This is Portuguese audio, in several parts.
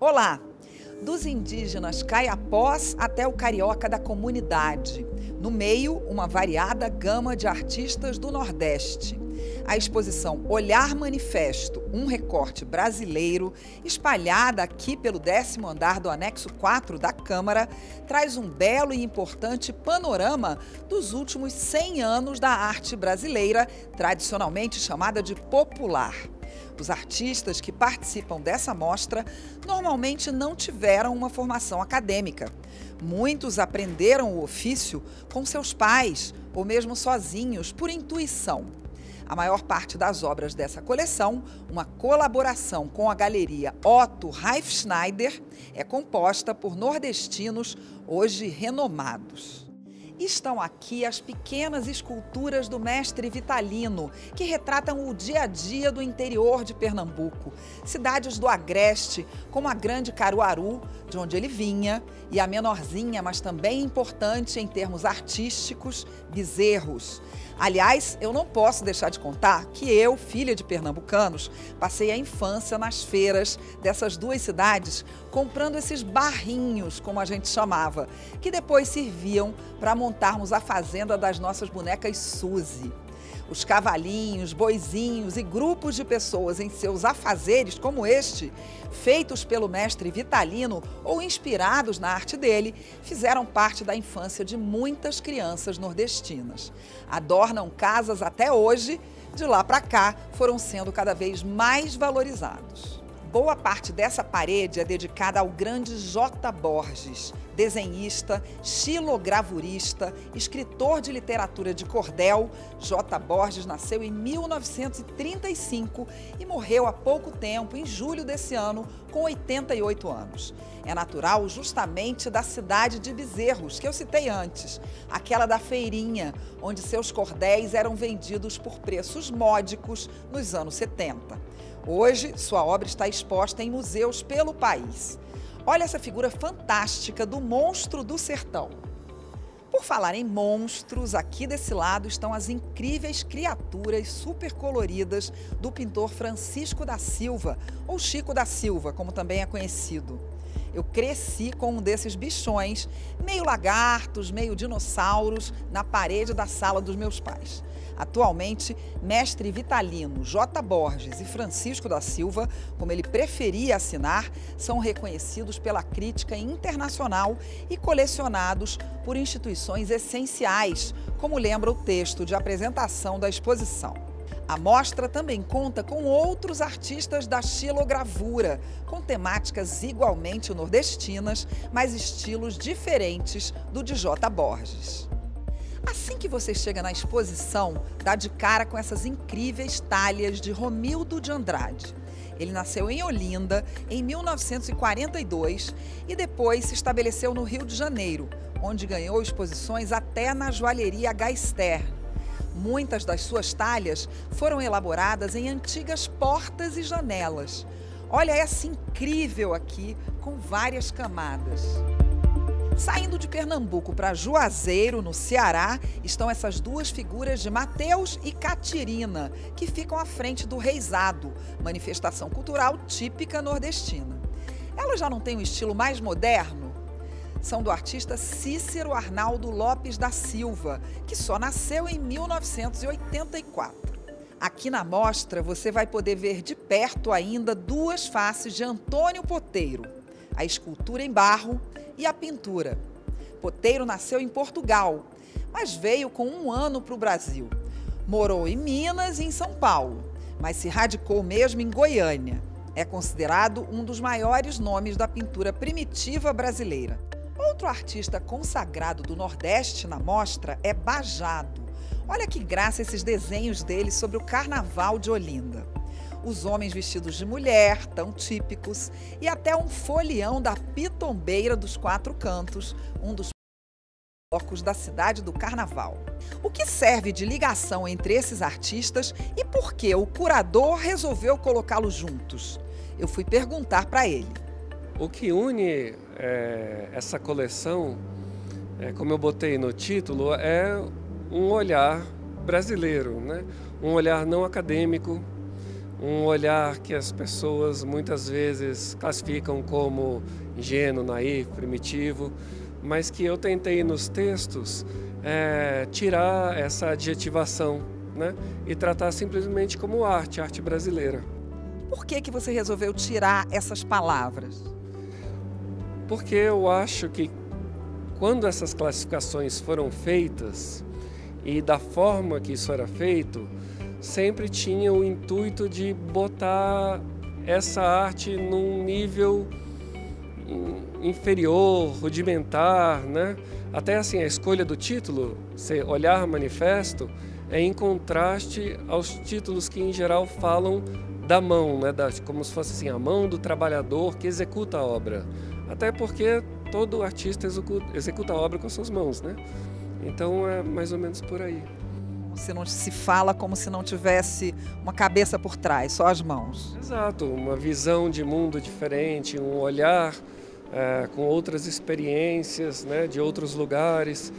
Olá! Dos indígenas caiapós até o carioca da comunidade. No meio, uma variada gama de artistas do Nordeste. A exposição Olhar Manifesto, um recorte brasileiro, espalhada aqui pelo 10º andar do anexo 4 da Câmara, traz um belo e importante panorama dos últimos 100 anos da arte brasileira, tradicionalmente chamada de popular. Os artistas que participam dessa mostra normalmente não tiveram uma formação acadêmica. Muitos aprenderam o ofício com seus pais ou mesmo sozinhos, por intuição. A maior parte das obras dessa coleção, uma colaboração com a galeria Otto Reifschneider, é composta por nordestinos hoje renomados. Estão aqui as pequenas esculturas do mestre Vitalino, que retratam o dia a dia do interior de Pernambuco. Cidades do Agreste, como a Grande Caruaru, de onde ele vinha, e a menorzinha, mas também importante em termos artísticos, Bezerros. Aliás, eu não posso deixar de contar que eu, filha de pernambucanos, passei a infância nas feiras dessas duas cidades, comprando esses barrinhos, como a gente chamava, que depois serviam para montarmos a fazenda das nossas bonecas Suzy. Os cavalinhos, boizinhos e grupos de pessoas em seus afazeres como este, feitos pelo mestre Vitalino ou inspirados na arte dele, fizeram parte da infância de muitas crianças nordestinas. Adornam casas até hoje, de lá para cá foram sendo cada vez mais valorizados. Boa parte dessa parede é dedicada ao grande J. Borges, desenhista, xilogravurista, escritor de literatura de cordel. J. Borges nasceu em 1935 e morreu há pouco tempo, em julho desse ano, com 88 anos. É natural justamente da cidade de Bezerros, que eu citei antes, aquela da feirinha, onde seus cordéis eram vendidos por preços módicos nos anos 70. Hoje, sua obra está exposta em museus pelo país. Olha essa figura fantástica do monstro do sertão. Por falar em monstros, aqui desse lado estão as incríveis criaturas super coloridas do pintor Francisco da Silva, ou Chico da Silva, como também é conhecido. Eu cresci com um desses bichões, meio lagartos, meio dinossauros, na parede da sala dos meus pais. Atualmente, mestre Vitalino, J. Borges e Francisco da Silva, como ele preferia assinar, são reconhecidos pela crítica internacional e colecionados por instituições essenciais, como lembra o texto de apresentação da exposição. A mostra também conta com outros artistas da xilogravura, com temáticas igualmente nordestinas, mas estilos diferentes do de J. Borges. Assim que você chega na exposição, dá de cara com essas incríveis talhas de Romildo de Andrade. Ele nasceu em Olinda em 1942 e depois se estabeleceu no Rio de Janeiro, onde ganhou exposições até na joalheria Gaster. Muitas das suas talhas foram elaboradas em antigas portas e janelas. Olha essa incrível aqui, com várias camadas. Saindo de Pernambuco para Juazeiro, no Ceará, estão essas duas figuras de Mateus e Catirina, que ficam à frente do Reisado, manifestação cultural típica nordestina. Elas já não têm um estilo mais moderno? São do artista Cícero Arnaldo Lopes da Silva, que só nasceu em 1984. Aqui na mostra você vai poder ver de perto ainda duas faces de Antônio Poteiro, a escultura em barro e a pintura. Poteiro nasceu em Portugal, mas veio com 1 ano para o Brasil. Morou em Minas e em São Paulo, mas se radicou mesmo em Goiânia. É considerado um dos maiores nomes da pintura primitiva brasileira. Outro artista consagrado do Nordeste na mostra é Bajado. Olha que graça esses desenhos dele sobre o Carnaval de Olinda. Os homens vestidos de mulher, tão típicos, e até um folião da Pitombeira dos Quatro Cantos, um dos blocos da cidade do Carnaval. O que serve de ligação entre esses artistas e por que o curador resolveu colocá-los juntos? Eu fui perguntar para ele. O que une essa coleção, como eu botei no título, é um olhar brasileiro, né? Um olhar não acadêmico, um olhar que as pessoas muitas vezes classificam como ingênuo, naif, primitivo, mas que eu tentei nos textos tirar essa adjetivação, né? E tratar simplesmente como arte brasileira. Por que você resolveu tirar essas palavras? Porque eu acho que quando essas classificações foram feitas e da forma que isso era feito, sempre tinha o intuito de botar essa arte num nível inferior, rudimentar, né? Até assim, a escolha do título, se Olhar Manifesto, é em contraste aos títulos que em geral falam da mão, né? Como se fosse assim, a mão do trabalhador que executa a obra. Até porque todo artista executa a obra com as suas mãos, né? Então é mais ou menos por aí. Se não se fala como se não tivesse uma cabeça por trás, só as mãos. Exato, uma visão de mundo diferente, um olhar com outras experiências, né, de outros lugares.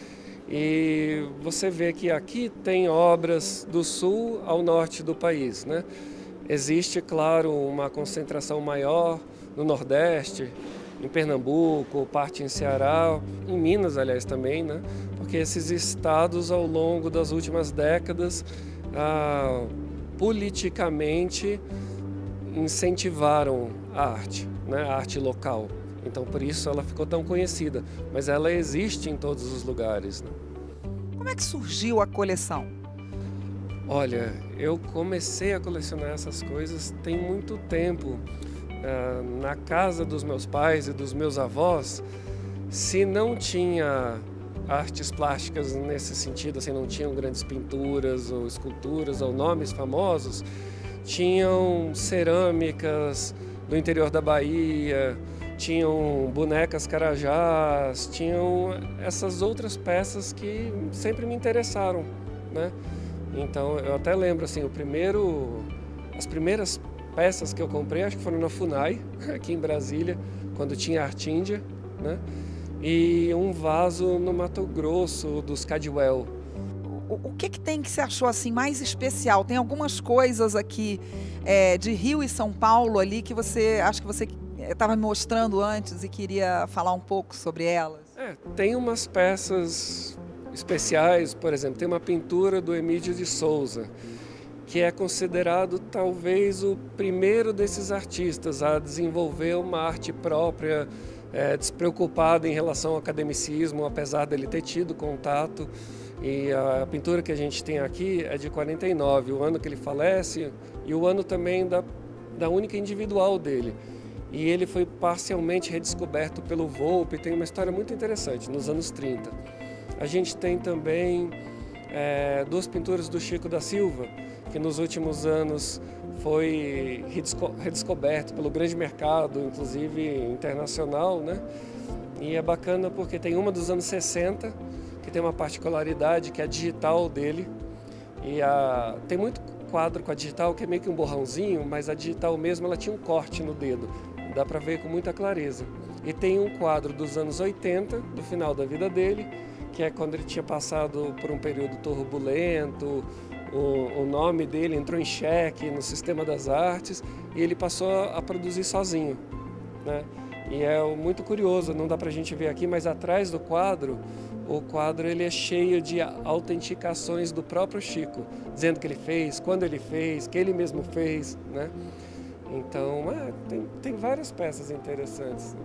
E você vê que aqui tem obras do sul ao norte do país, né? Existe, claro, uma concentração maior no Nordeste, em Pernambuco, parte em Ceará, em Minas, aliás, também, né? Porque esses estados, ao longo das últimas décadas, politicamente incentivaram a arte, né? A arte local. Então, por isso ela ficou tão conhecida, mas ela existe em todos os lugares, né? Como é que surgiu a coleção? Olha, eu comecei a colecionar essas coisas tem muito tempo. Na casa dos meus pais e dos meus avós, se não tinha artes plásticas nesse sentido, assim, não tinham grandes pinturas ou esculturas ou nomes famosos, tinham cerâmicas do interior da Bahia, tinham bonecas carajás, tinham essas outras peças que sempre me interessaram, né? Então eu até lembro assim, as primeiras peças que eu comprei, acho que foram na FUNAI, aqui em Brasília, quando tinha Artíndia, né? E um vaso no Mato Grosso, dos Cadwell. O que tem que você achou assim mais especial? Tem algumas coisas aqui de Rio e São Paulo ali que acho que você estava me mostrando antes e queria falar um pouco sobre elas. Tem umas peças especiais, por exemplo, tem uma pintura do Emídio de Souza, que é considerado talvez o primeiro desses artistas a desenvolver uma arte própria, despreocupada em relação ao academicismo, apesar dele ter tido contato. E a pintura que a gente tem aqui é de 49, o ano que ele falece e o ano também da única individual dele. E ele foi parcialmente redescoberto pelo Volpi, tem uma história muito interessante, nos anos 30. A gente tem também duas pinturas do Chico da Silva, que nos últimos anos foi redescoberto pelo grande mercado, inclusive internacional, né? E é bacana porque tem uma dos anos 60, que tem uma particularidade que é a digital dele. E tem muito quadro com a digital que é meio que um borrãozinho, mas a digital mesmo ela tinha um corte no dedo, dá para ver com muita clareza. E tem um quadro dos anos 80, do final da vida dele, que é quando ele tinha passado por um período turbulento, o nome dele entrou em xeque no sistema das artes e ele passou a produzir sozinho, né? E é muito curioso, não dá para a gente ver aqui, mas atrás do quadro, o quadro ele é cheio de autenticações do próprio Chico, dizendo que ele fez, quando ele fez, que ele mesmo fez, né? Então, tem várias peças interessantes.